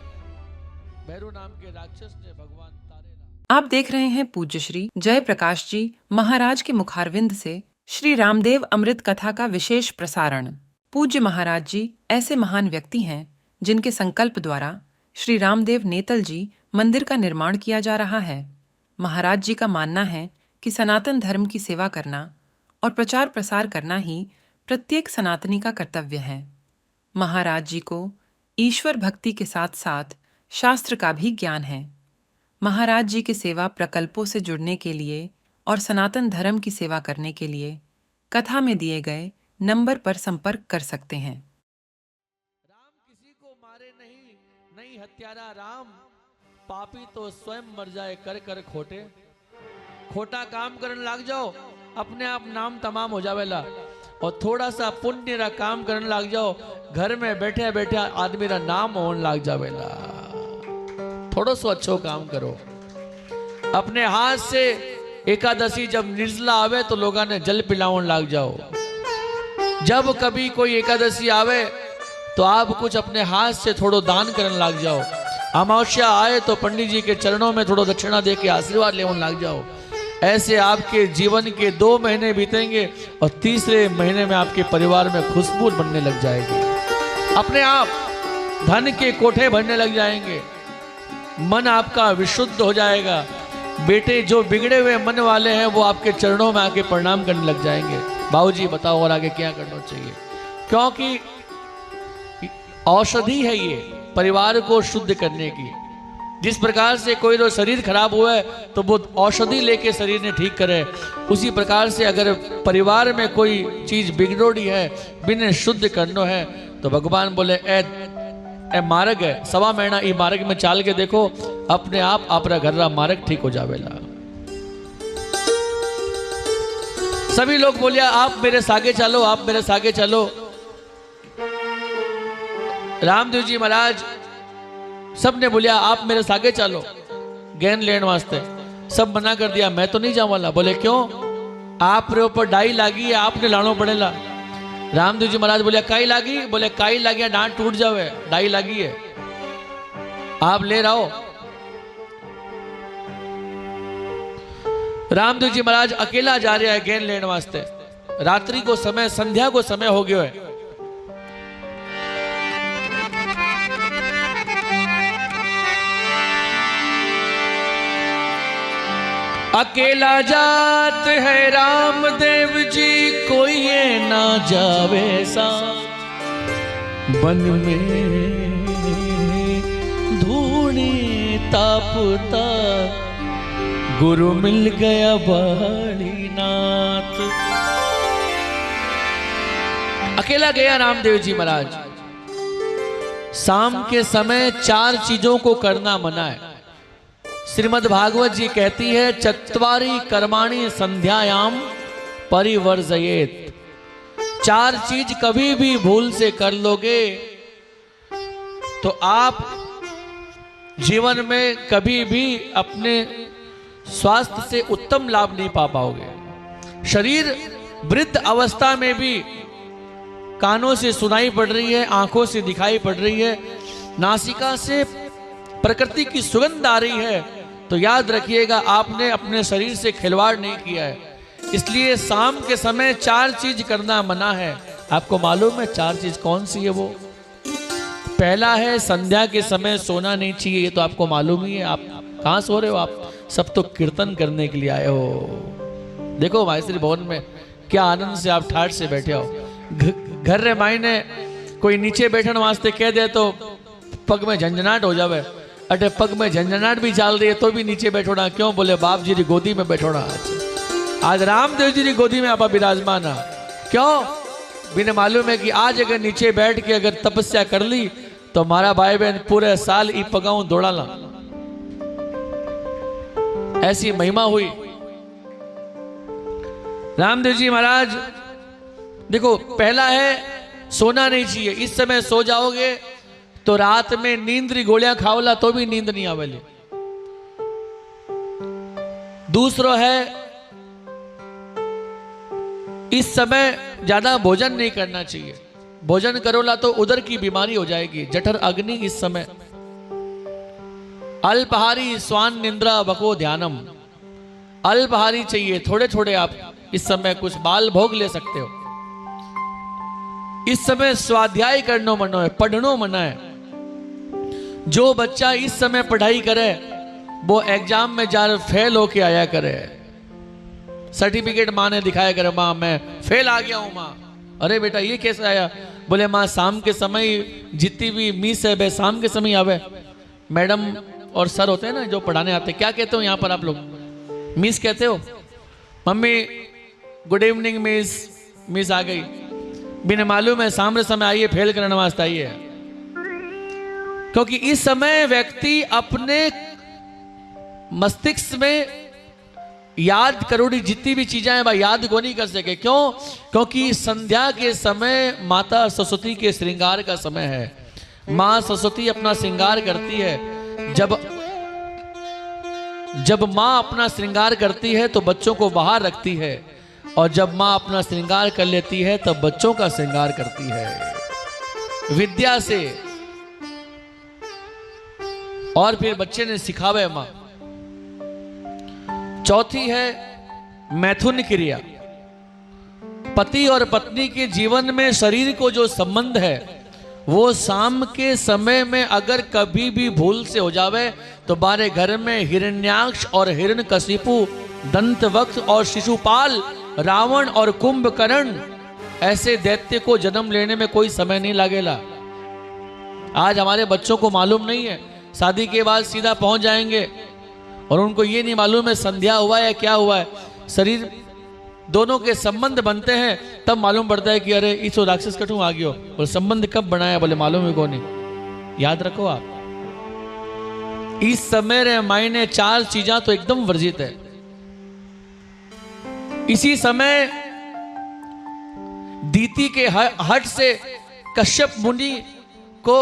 भैरू नाम के राक्षस ने भगवान तारे। आप देख रहे हैं पूज्य श्री जय प्रकाश जी महाराज के मुखारविंद से श्री रामदेव अमृत कथा का विशेष प्रसारण। पूज्य महाराज जी ऐसे महान व्यक्ति हैं जिनके संकल्प द्वारा श्री रामदेव नेतल जी मंदिर का निर्माण किया जा रहा है। महाराज जी का मानना है कि सनातन धर्म की सेवा करना और प्रचार प्रसार करना ही प्रत्येक सनातनी का कर्तव्य है। महाराज जी को ईश्वर भक्ति के साथ साथ शास्त्र का भी ज्ञान है। महाराज जी के सेवा प्रकल्पों से जुड़ने के लिए और सनातन धर्म की सेवा करने के लिए कथा में दिए गए नंबर पर संपर्क कर सकते हैं। राम किसी को मारे नहीं हत्यारा राम, पापी तो स्वयं मर जाए कर कर खोटे। खोटा काम करने लग जाओ अपने आप नाम तमाम हो जावेला, और थोड़ा सा पुण्य रा काम करने लग जाओ घर में बैठे बैठे आदमी रा नाम होने लग जावेला। थोड़ा सो अच्छो काम करो। अपने हाथ से एकादशी जब निर्जला आवे तो लोगों ने जल पिलावन लग जाओ। जब कभी कोई एकादशी आवे तो आप कुछ अपने हाथ से थोड़ो दान करने लग जाओ। अमावस्या आए तो पंडित जी के चरणों में थोड़ो दक्षिणा दे के आशीर्वाद लेने लग जाओ। ऐसे आपके जीवन के 2 महीने बीतेंगे और तीसरे महीने में आपके परिवार में खुशबू बनने लग जाएगी। अपने आप धन के कोठे भरने लग जाएंगे, मन आपका विशुद्ध हो जाएगा। बेटे जो बिगड़े हुए मन वाले हैं वो आपके चरणों में आके प्रणाम करने लग जाएंगे। बाबूजी बताओ और आगे क्या करना चाहिए, क्योंकि औषधि है ये परिवार को शुद्ध करने की। जिस प्रकार से कोई तो शरीर खराब हुआ है तो वो औषधि लेके शरीर ने ठीक करे, उसी प्रकार से अगर परिवार में कोई चीज बिगड़ोड़ी है बिना शुद्ध करना है तो भगवान बोले ए मार्ग है 1.25 महीना ई मार्ग में चाल के देखो, अपने आप आपरा घर रा मार्ग ठीक हो जावेला। सभी लोग बोलिया आप मेरे सागे चलो, आप मेरे सागे चलो। रामदेव जी महाराज सबने बोलिया आप मेरे सागे चलो ज्ञान लेने वास्ते। सब मना कर दिया, मैं तो नहीं जाऊं वाला। बोले क्यों? आप रे ऊपर डाई लागी है, आपने लानो पड़ेला। रामदेव जी महाराज बोलिया काई लागी? बोले काई लागी डांट टूट जावे, डाई लागी है, आप ले रहो। रामदेव जी महाराज अकेला जा रहा है ज्ञान लेने वास्ते। रात्रि को समय, संध्या को समय हो गया है। अकेला जात है रामदेव जी, कोई ये ना जावे साथ। वन में धूनी तापता, गुरु मिल गया बालीनाथ। अकेला गया रामदेव जी महाराज। शाम के समय 4 चीजों को करना मना है। श्रीमद् भागवत जी कहती है चत्वारी कर्माणि संध्यायाम परिवर्जयेत। 4 चीज कभी भी भूल से कर लोगे तो आप जीवन में कभी भी अपने स्वास्थ्य से उत्तम लाभ नहीं पा पाओगे। शरीर वृद्ध अवस्था में भी कानों से सुनाई पड़ रही है, आंखों से दिखाई पड़ रही है, नासिका से प्रकृति की सुगंध आ रही है, तो याद रखिएगा आपने अपने शरीर से खिलवाड़ नहीं किया है। इसलिए शाम के समय 4 चीज करना मना है। आपको मालूम है 4 चीज कौन सी है? वो पहला है संध्या के समय सोना नहीं चाहिए। ये तो आपको मालूम ही है। आप कहाँ सो रहे हो? आप सब तो कीर्तन करने के लिए आए हो। देखो माहेश्वरी भवन में क्या आनंद से आप ठाठ से बैठे हो। घर रे मायने कोई नीचे बैठन वास्ते कह दे तो पग में झंझनाट हो जावे। अटे पग में झंझनाट भी चाल रही है तो भी नीचे बैठोना क्यों? बोले बाप जी की गोदी में बैठोना। आज रामदेव जी की गोदी में आप विराजमान है क्यों? बिना मालूम है कि आज अगर नीचे बैठ के अगर तपस्या कर ली तो हमारा भाई बहन पूरे साल ई पगाऊं दौड़ा ला। ऐसी महिमा हुई। रामदेव जी महाराज देखो, पहला है सोना नहीं चाहिए। इस समय सो जाओगे तो रात में नींद री गोलियां खाओला तो भी नींद नहीं आवेली। दूसरो है इस समय ज्यादा भोजन नहीं करना चाहिए। भोजन करोला तो उदर की बीमारी हो जाएगी। जठर अग्नि इस समय। अल्पहारी स्वान निंद्रा बको ध्यानम। अल्पहारी चाहिए, थोड़े थोड़े आप इस समय कुछ बाल भोग ले सकते हो। इस समय स्वाध्याय करनो मनो है, पढ़नो मना है। जो बच्चा इस समय पढ़ाई करे वो एग्जाम में जा फेल होके आया करे। सर्टिफिकेट माँ ने दिखाया करे, माँ मैं फेल आ गया हूं माँ। अरे बेटा ये कैसे आया? बोले माँ शाम के समय जितनी भी मिस है वे शाम के समय आवे। मैडम और सर होते हैं ना जो पढ़ाने आते, क्या कहते हो यहाँ पर आप लोग? मिस कहते हो? Mummy good evening miss. Miss आ गई, बिना मालूम है सामने समय आइए, फेल करने वास्ते आइए। क्योंकि इस समय व्यक्ति अपने मस्तिष्क में याद करोड़ी जितनी भी चीजें हैं वह याद को नहीं कर सके। क्यों? क्योंकि संध्या के समय माता सरस्वती के श्रृंगार का समय है। मां सरस्वती अपना श्रृंगार करती है। जब मां अपना श्रृंगार करती है तो बच्चों को बाहर रखती है, और जब मां अपना श्रृंगार कर लेती है तब बच्चों का श्रृंगार करती है विद्या से। और फिर बच्चे ने सिखावे मां। चौथी है मैथुन क्रिया। पति और पत्नी के जीवन में शरीर को जो संबंध है वो शाम के समय में अगर कभी भी भूल से हो जावे तो बारे घर में हिरण्याक्ष और हिरण्यकशिपु, दंतवक्त्र और शिशुपाल, रावण और कुंभकर्ण ऐसे दैत्य को जन्म लेने में कोई समय नहीं लगेगा। आज हमारे बच्चों को मालूम नहीं है, शादी के बाद सीधा पहुंच जाएंगे और उनको ये नहीं मालूम है संध्या हुआ है क्या हुआ है। शरीर दोनों के संबंध बनते हैं तब मालूम पड़ता है कि अरे इस राक्षस कठू आ गयो। और संबंध कब बनाया? बोले मालूम है कौन नहीं। याद रखो आप, इस समय रे मायने 4 चीजा तो एकदम वर्जित है। इसी समय दीति के हट से कश्यप मुनि को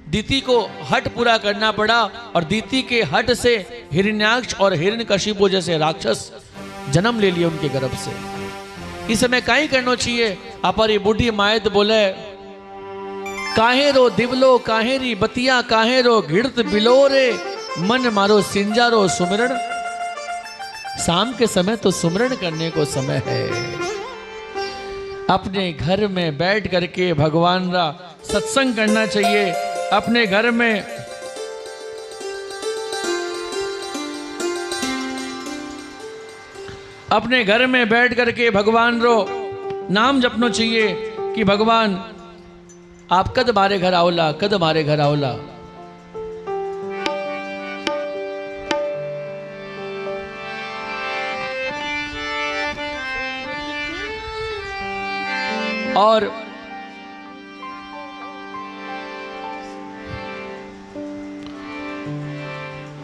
दीति को हट पूरा करना पड़ा, और दीति के हट से हिरण्याक्ष और हिरण्यकशिपु जैसे राक्षस जन्म ले लिए उनके गर्भ से। इस समय काहे करना चाहिए? अपारी बूढ़ी मायत बोले, काहे रो दिवलो काहे री बतिया, काहे रो घिड़त बिलो रे, मन मारो सिंजारो सुमिरण। शाम के समय तो सुमिरण करने को समय है। अपने घर में बैठ करके भगवान का सत्संग करना चाहिए। अपने घर में बैठ करके भगवान रो नाम जपना चाहिए कि भगवान आप कद हमारे घर आओला, कद हमारे घर आओला। और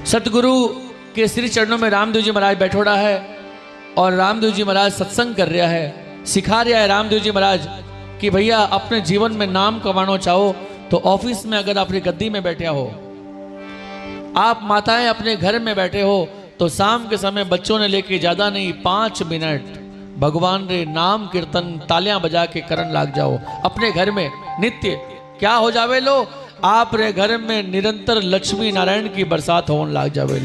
सतगुरु के श्री चरणों में रामदेव जी महाराज बैठोड़ा है और रामदेव जी महाराज सत्संग कर रहा है, सिखा रहा है रामदेव जी महाराज कि भैया अपने जीवन में नाम कमाना चाहो तो ऑफिस में अगर अपनी गद्दी में बैठे हो, आप माताएं अपने घर में बैठे हो तो शाम के समय बच्चों ने लेके ज्यादा नहीं 5 मिनट भगवान रे नाम कीर्तन तालियां बजा के करन लाग जाओ अपने घर में नित्य। क्या हो जावे लो? आप रे घर में निरंतर लक्ष्मी नारायण की बरसात होने लाग जावे।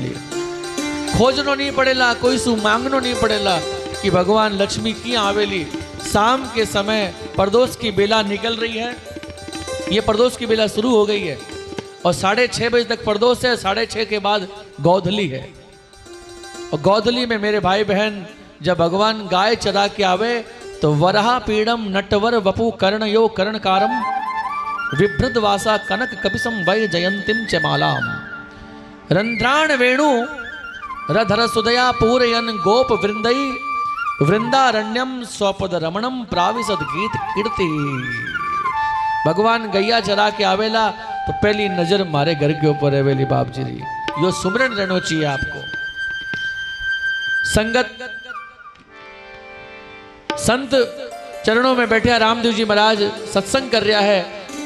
खोजनो नहीं पड़ेला, कोई सु मांगनो नहीं पड़ेला कि भगवान लक्ष्मी किया आवेली। शाम के समय प्रदोष की बेला निकल रही है, ये प्रदोष की बेला शुरू हो गई है और 6:30 बजे तक प्रदोष है, 6:30 के बाद गौधली है। और गौधली में मेरे भाई बहन जब भगवान गाय चरा के आवे तो वरहा पीड़म नटवर वपु कर्णयो कर्णकारम विभ्रदवासा कनक कपिसम वै जयंतीम च मालाम रंध्राण वेणु रधर सुदया पूरयन गोप वृंदई वृंदारण्यम स्वपद रमणम प्राविशद गीत कीर्ति। भगवान गैया चरा के आवेला तो पहली नजर मारे घर के ऊपर आवेली बाप जी री। यो सुमरन रहना चाहिए आपको। संगत संत चरणों में बैठे रामदेव जी महाराज सत्संग कर रहा है।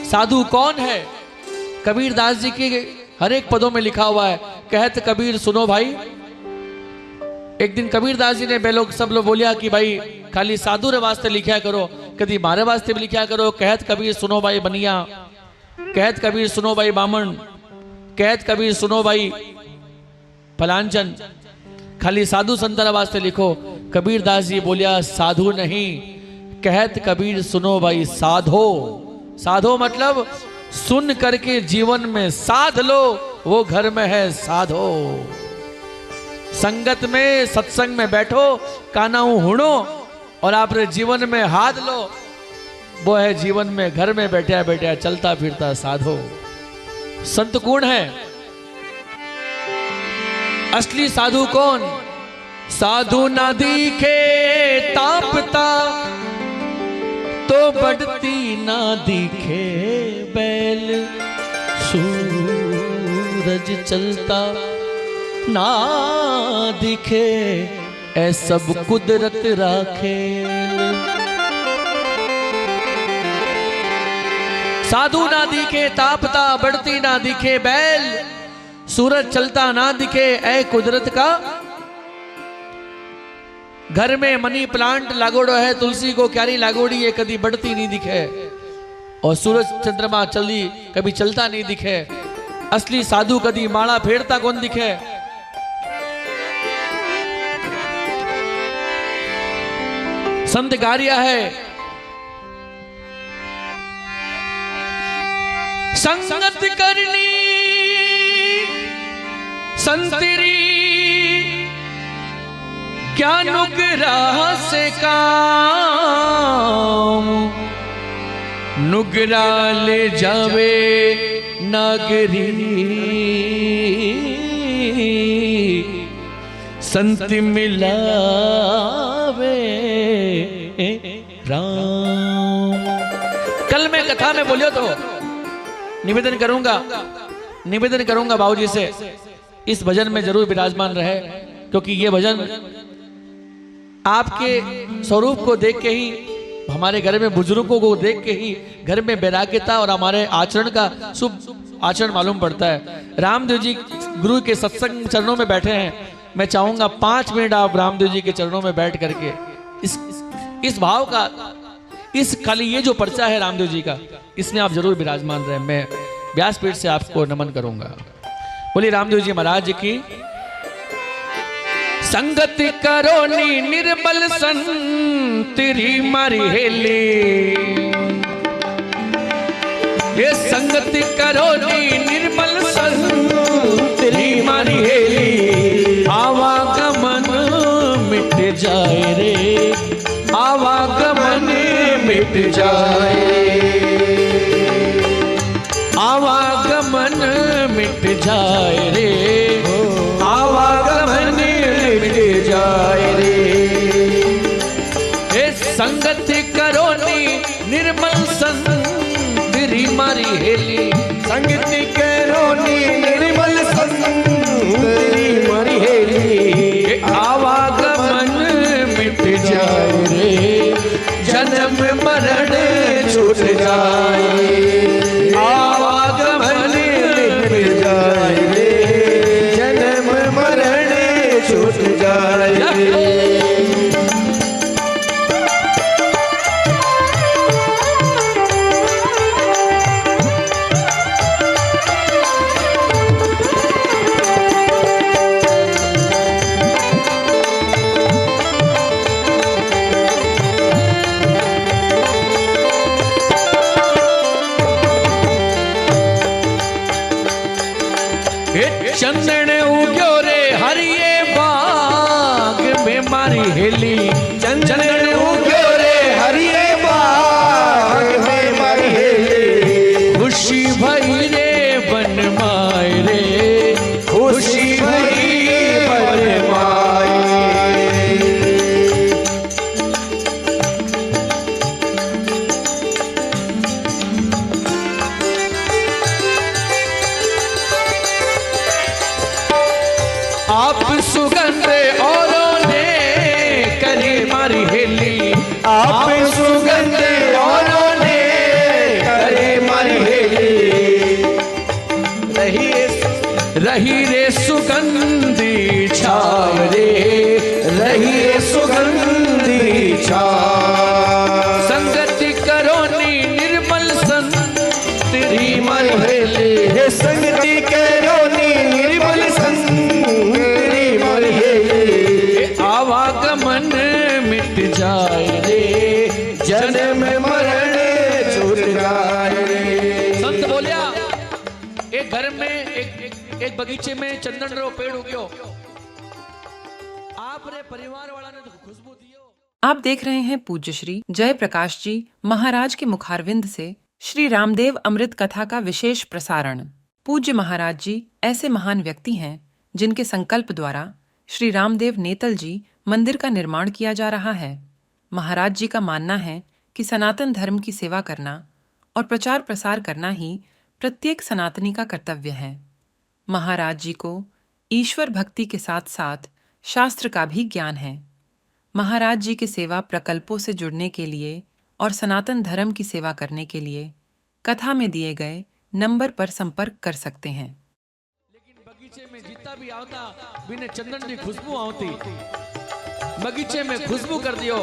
साधु कौन है? कबीर दास जी के हर एक पदों में लिखा हुआ है, कहत कबीर सुनो भाई। एक दिन कबीर दास जी ने सब लोग बोलिया कि भाई खाली साधु रे वास्ते लिखा करो, कभी मारे वास्ते भी लिखा करो। कहत कबीर सुनो भाई बनिया, कहत कबीर सुनो भाई बामन, कहत कबीर सुनो भाई फलांचन, खाली साधु संतर वास्ते लिखो। कबीर दास जी बोलिया साधु नहीं, कहत कबीर सुनो भाई साधो। साधो मतलब सुन करके जीवन में साध लो, वो घर में है साधो। संगत में सत्संग में बैठो, कानाऊ हुणो और आप जीवन में हाथ लो, वो है जीवन में घर में बैठा बैठा चलता फिरता साधो। संत कौन है? असली साधु कौन? साधु ना दिखे तापता तो बढ़ती ना दिखे बैल, सूरज चलता ना दिखे ऐ सब कुदरत राखे। साधु ना दिखे तापता बढ़ती ना दिखे बैल, सूरज चलता ना दिखे ऐ कुदरत का। घर में मनी प्लांट लागोड़ो है, तुलसी को क्यारी लागोड़ी है, कभी बढ़ती नहीं दिखे। और सूरज चंद्रमा चली कभी चलता नहीं दिखे। असली साधु कभी माला फेरता कौन दिखे। संत गारिया है, संगत करनी संतरी क्या नुगरा से काम, नुगरा ले जावे नागरी संत मिलावे राम। कल मैं कथा में बोलियो तो निवेदन करूंगा बाबूजी से इस भजन में जरूर विराजमान रहे, क्योंकि ये भजन आपके स्वरूप को देख के ही, हमारे घर में बुजुर्गों को देख के ही घर में वैराग्यता और हमारे आचरण का शुभ आचरण मालूम पड़ता है। रामदेव जी गुरु के सत्संग चरणों में बैठे हैं। मैं चाहूंगा 5 मिनट आप रामदेव जी के चरणों में बैठ करके इस भाव का, इस खाली ये जो पर्चा है रामदेव जी का, इसमें आप जरूर विराजमान रहे। मैं व्यासपीठ से आपको नमन करूंगा। बोलिए रामदेव जी महाराज की। संगत करो नी निर्मल संतरी मारी हेली, ये संगत करो नी निर्मल संतरी मारी हेली, आवागमन मिट जाए रे, आवागमन मिट जाए, आवागमन मिट जाए रे, आवागमन मिट जाए रे। हे संगत करो नी निर्मल संतरी मारी हेली, संगत करो नी निर्मल संतरी मारी हेली, आवागमन मिट जाए रे, जन्म मरण छूट जाए, आवागमन मिट जाए रे, जन्म मरण छूट जाए रे। चंदन उग्यो रे हरिये बाग में मारी हेली, चंदन उग्यो रे जाए रे, जन्म मरण छूट जाए रे। संत बोलिया एक घर में एक बगीचे में चंदन रो पेड़ उग्यो, आप रे परिवार वाला ने तो खुशबू दियो। आप देख रहे हैं पूज्य श्री जय प्रकाश जी महाराज के मुखारविंद से श्री रामदेव अमृत कथा का विशेष प्रसारण। पूज्य महाराज जी ऐसे महान व्यक्ति हैं जिनके संकल्प द्वारा श्री रामदेव नेतल जी मंदिर का निर्माण किया जा रहा है। महाराज जी का मानना है कि सनातन धर्म की सेवा करना और प्रचार प्रसार करना ही प्रत्येक सनातनी का कर्तव्य है। महाराज जी को ईश्वर भक्ति के साथ साथ शास्त्र का भी ज्ञान है। महाराज जी के सेवा प्रकल्पों से जुड़ने के लिए और सनातन धर्म की सेवा करने के लिए कथा में दिए गए नंबर पर संपर्क कर सकते हैं। लेकिन बगीचे में जितना भी आवता बिने चंदन की खुशबू आवती, बगीचे में खुशबू कर दियो।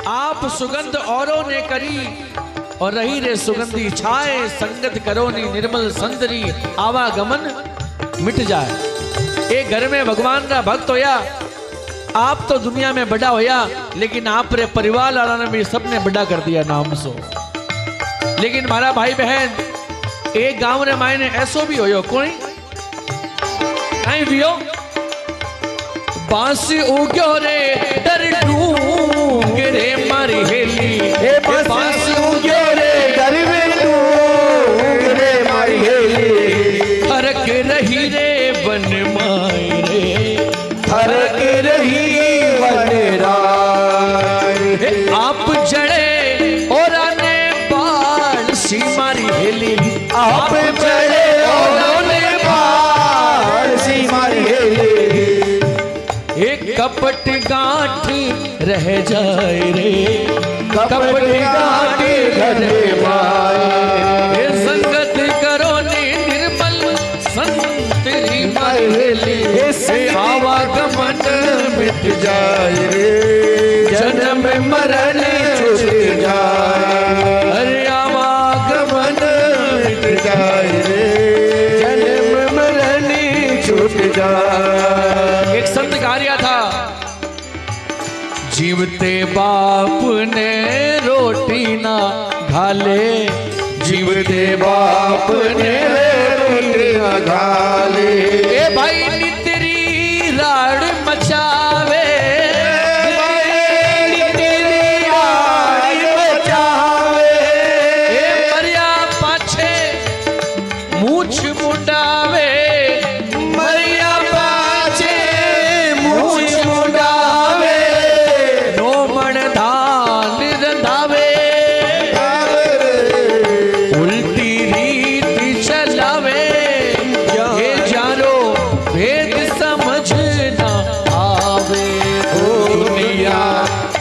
आप सुगंध औरों ने करी और रही रे सुगंधी छाए, संगत करो नी निर्मल संदरी, आवागमन मिट जाए। एक घर में भगवान का भक्त होया, आप तो दुनिया में बड़ा होया, लेकिन आप रे परिवार वाला ने भी सबने बड़ा कर दिया नाम सो। लेकिन हमारा भाई बहन एक गांव रे मायने ऐसो भी होयो, कोई नहीं भी हो। बांस उग्यो रे डर डूंग रे मारी हेली, बांस उग्यो रे डर डूंग रे मारी हेली, फरक रही रे वन माई रे, फरक रही वन राय। आप जड़े और आने बाल सी मारी हेली, आप चढ़े और बाल सी मारी हेली, एक कपट गांठ रह जाए रे, कपट गांठ घर माए। संगत करो नी निर्मल संतरी माहेली, से आवागमन मिट जाए रे, जन्म मरण छूट जाए। अरे आवागमन मिट जाए रे, जन्म मरण छूट जाए। एक संत कार्य था, जीवते बाप ने रोटी ना घाले, जीवते बाप ने रोटी ना घाले। ए भाई नितरी राड़ मचावे, तेरी आय बचावे। ए मरिया पाछे मूछ मुंडावे, मरिया पाछे मूछ मुंडावे, नो मन धान रंधावे, उल्टी रीत चलावे, ये जानो भेद समझ ना आवे। दुनिया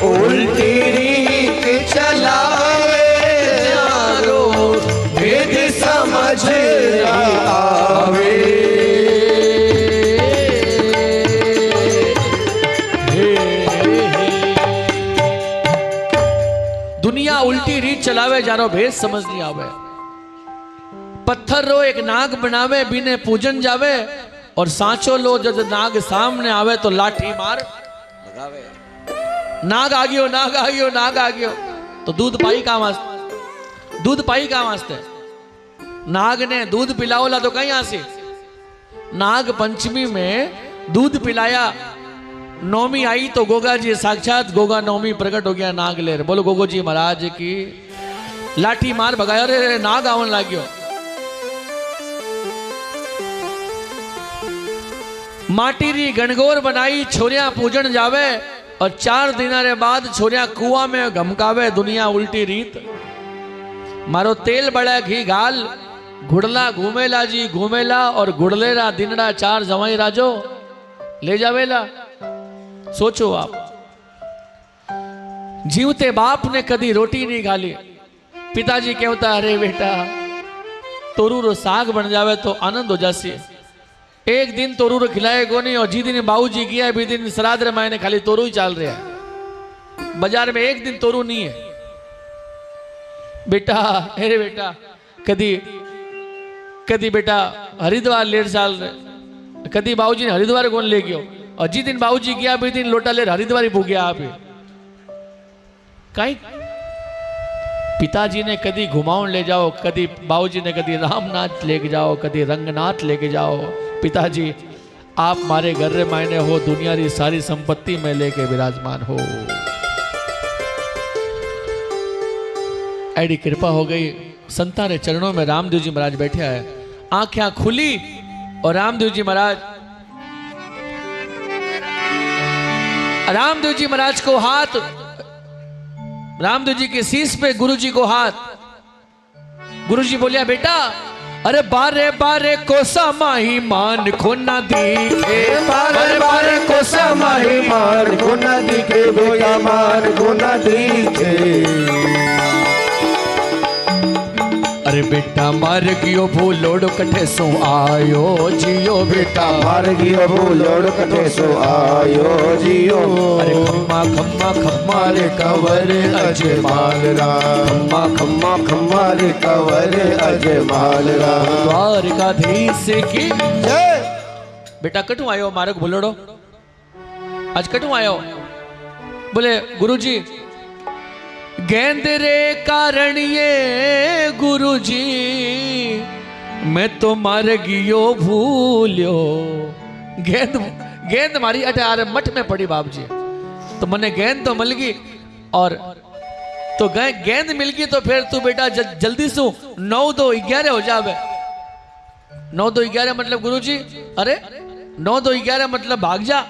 उल्टी रीत चलावे, जानो भेद समझ ना आवे। दुनिया उल्टी रीत चलावे, जानो भेद समझ नहीं आवे। पत्थर रो एक नाग बनावे, बिने पूजन जावे, और सांचो लो जब नाग सामने आवे तो लाठी मार भगावे। नाग आ गयो, नाग आ गयो, नाग आ गयो, तो दूध पाई का वास्ते, दूध पाई का वास्ते। नाग ने दूध पिलाओला तो कहीं आसी, नाग पंचमी में दूध पिलाया, नौमी आई तो गोगा जी साक्षात गोगा नौमी प्रकट हो गया नाग लेर। बोलो गोगो जी महाराज की। लाठी मार भगाया, रे नाग आवन लाग्यो। माटी री गणगोर बनाई, छोरिया पूजन जावे, और 4 दिन रे बाद छोरिया कुआ में घमकावे। दुनिया उल्टी रीत। मारो तेल बड़ा घी घाल, घुड़ला घूमेला जी घूमेला, और घुड़लेरा दिनड़ा 4 जवाई राजो ले जावेला। सोचो आप, जीवते बाप ने कदी रोटी नहीं खाली। पिताजी कहता, अरे बेटा तोरू रो साग बन जावे तो आनंद हो जासी। एक दिन तोरू रो खिलाए को नहीं, और जी दिन बाबू जी किया भी दिन श्राद्ध रे मायने खाली तोरू ही चाल रहा है। बाजार में एक दिन तोरू नहीं है। बेटा अरे बेटा कदी कदी बेटा हरिद्वार लेट चाल रहे, कदी बाबूजी ने हरिद्वार कौन ले गयो, और जी दिन बाबूजी गया भी दिन लोटा ले हरिद्वार ही गया आप। कहीं पिताजी ने कदी घुमाउन ले जाओ, कदी बाबूजी ने कदी रामनाथ लेके जाओ, कदी रंगनाथ लेके जाओ। पिताजी आप मारे घर रे मायने हो, दुनिया री सारी संपत्ति में लेके विराजमान हो। एडी कृपा हो गई, संता रे चरणों में रामदेव जी महाराज बैठे है। आंखें खुली और रामदेव जी महाराज को हाथ, रामदेव जी के शीश पे गुरु जी को हाथ। गुरु जी बोलिया बेटा, अरे बारे बारे को समाही मान को न दिखे, बारे बारे को समाही मान को न दिखे, बेटा मान को न दिखे। अरे बेटा मार गियो भूलोड़ कठे सो आयो जियो, बेटा मार गियो भूलोड़ कठे सो आयो जियो। अरे खम्मा खम्मा खम्मा रे कंवर अजमाल राम, खम्मा खम्मा खम्मा रे कंवर अजमाल राम। द्वारकाधीश की जय। बेटा कटू आयो मारे भूलोड़ो, आज कटू आयो? बोले गुरुजी गेंद रे कारण ये गुरुजी मैं तो मार गियो भूल्यो। गेंद मारी अटे आरे मठ में पड़ी बाप जी, तो मने गेंद तो मिल गई, और तो गेंद मिल गई तो फिर तू बेटा जल्दी से 9-2-11 हो जावे। 9-2-11 मतलब गुरुजी, अरे 9-2-11 मतलब भाग जा।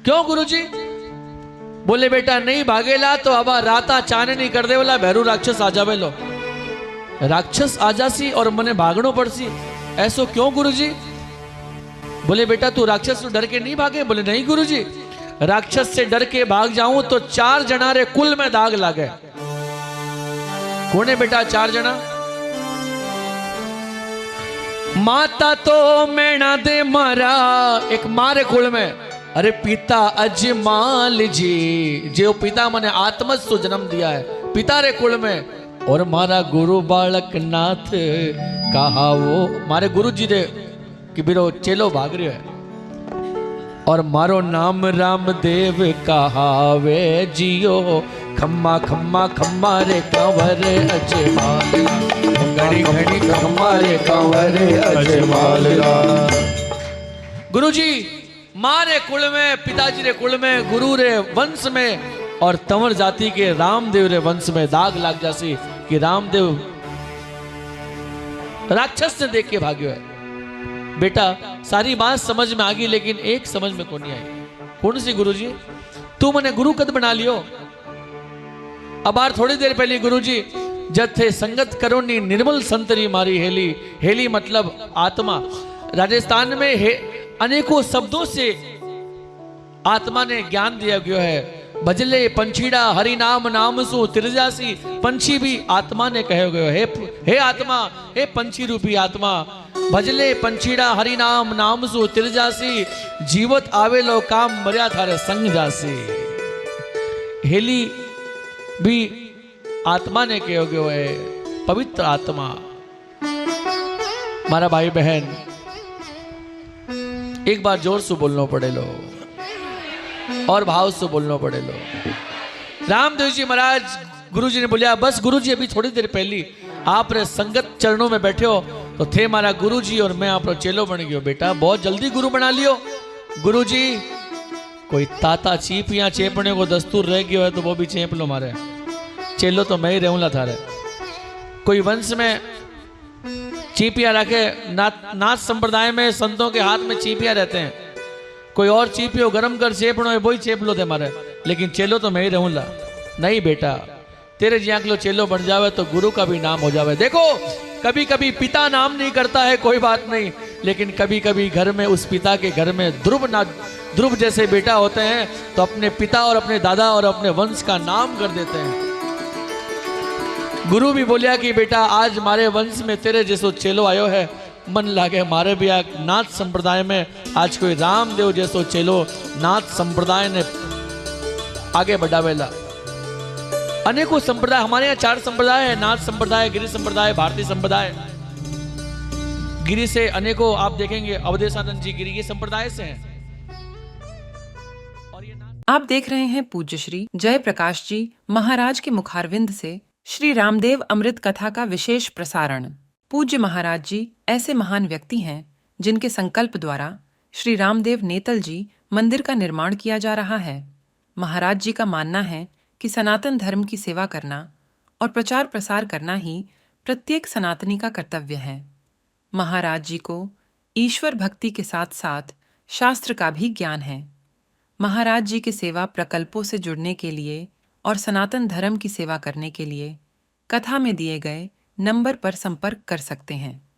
क्यों गुरुजी? बोले बेटा नहीं भागेला तो अब राता चाने नहीं कर दे बोला भैरू राक्षस आ जावे लो, राक्षस आ जासी और मने भागनो पड़सी। ऐसो क्यों गुरुजी? बोले बेटा तू राक्षस से डर के नहीं भागे? बोले नहीं गुरुजी, राक्षस से डर के भाग जाऊं तो 4 जना रे कुल में दाग लागे। कौन है बेटा 4 जना? माता तो मैना दे मारा, एक मारे कुल में, अरे पिता अजमाल जी, जो पिता मने आत्मज तो जन्म दिया है पिता रे कुल में, और मारा गुरु बालक नाथ कहा वो मारे गुरु जी रे कि बिरो चेलो भाग रहे है, और मारो नाम रामदेव कहावे जियो, खम्मा खम्मा खम्मा रे कंवर अजमाल, घड़ी घड़ी खम्मा रे कंवर अजमाल। गुरु जी मारे कुल में, पिताजी रे कुल में, गुरु रे वंश में, और तंवर जाति के रामदेव रे वंश में दाग लाग जासी कि रामदेव राक्षस ने देख के भाग्यो है। बेटा सारी बात समझ में आ गई, लेकिन एक समझ में कौन नहीं आई। कौन सी गुरुजी? तू मने गुरु कद बना लियो। अब बार थोड़ी देर पहले गुरुजी जब थे संगत करो नी निर्मल संतरी मारी हेली, हेली मतलब आत्मा। राजस्थान में अनेकों शब्दों से आत्मा ने ज्ञान दिया गया है। भजले पंछीड़ा हरि नाम नाम सु तिरजासी, पंछी भी आत्मा ने कहे गए हे आत्मा, हे पंछी रूपी आत्मा, भजले पंछीड़ा हरि नाम नाम सु तिरजासी, जीवत आवे लो काम मर्या थारे संग जासी। हेली भी आत्मा ने कहे गयो है, पवित्र आत्मा। मारा भाई बहन एक बार जोर से बोलना पड़े लो और भाव से बोलना पड़े लो। रामदेव जी महाराज गुरुजी ने बोलिया बस गुरुजी अभी थोड़ी देर पहली आप रे संगत चरणों में बैठे हो तो थे मारा गुरुजी और मैं आप रो चेलो बन गयो। बेटा बहुत जल्दी गुरु बना लियो। गुरुजी कोई ताता चीप या चेपने को दस्तूर रह गयो है तो वो भी चेप लो मारे, चेलो तो मैं ही रहूंगा थारे। कोई वंश में चीपिया रखे, नाथ संप्रदाय में संतों के हाथ में चीपिया रहते हैं, कोई और चीपियो गरम कर चेपनो है वही चेप लो थे मारे, लेकिन चेलो तो मैं ही रहूंगा। नहीं बेटा तेरे जियाक लो चेलो बन जावे तो गुरु का भी नाम हो जावे। देखो कभी कभी पिता नाम नहीं करता है कोई बात नहीं, लेकिन कभी कभी घर में उस पिता के घर में ध्रुव जैसे बेटा होते हैं तो अपने पिता और अपने दादा और अपने वंश का नाम कर देते हैं। गुरु भी बोलिया कि बेटा आज मारे वंश में तेरे जैसो चेलो आयो है, मन लागे मारे भी नाथ संप्रदाय में आज कोई रामदेव जैसो चेलो नाथ संप्रदाय ने आगे बढ़ावेला। अनेकों संप्रदाय हमारे यहाँ 4 संप्रदाय है, नाथ संप्रदाय, गिरी संप्रदाय, भारतीय संप्रदाय। गिरी से अनेकों आप देखेंगे अवधेशानंद जी गिरी के संप्रदाय से हैं। आप देख रहे हैं पूज्य श्री जय प्रकाश जी महाराज के मुखारविंद से श्री रामदेव अमृत कथा का विशेष प्रसारण। पूज्य महाराज जी ऐसे महान व्यक्ति हैं जिनके संकल्प द्वारा श्री रामदेव नेतल जी मंदिर का निर्माण किया जा रहा है। महाराज जी का मानना है कि सनातन धर्म की सेवा करना और प्रचार प्रसार करना ही प्रत्येक सनातनी का कर्तव्य है। महाराज जी को ईश्वर भक्ति के साथ साथ शास्त्र का भी ज्ञान है। महाराज जी के सेवा प्रकल्पों से जुड़ने के लिए और सनातन धर्म की सेवा करने के लिए कथा में दिए गए नंबर पर संपर्क कर सकते हैं।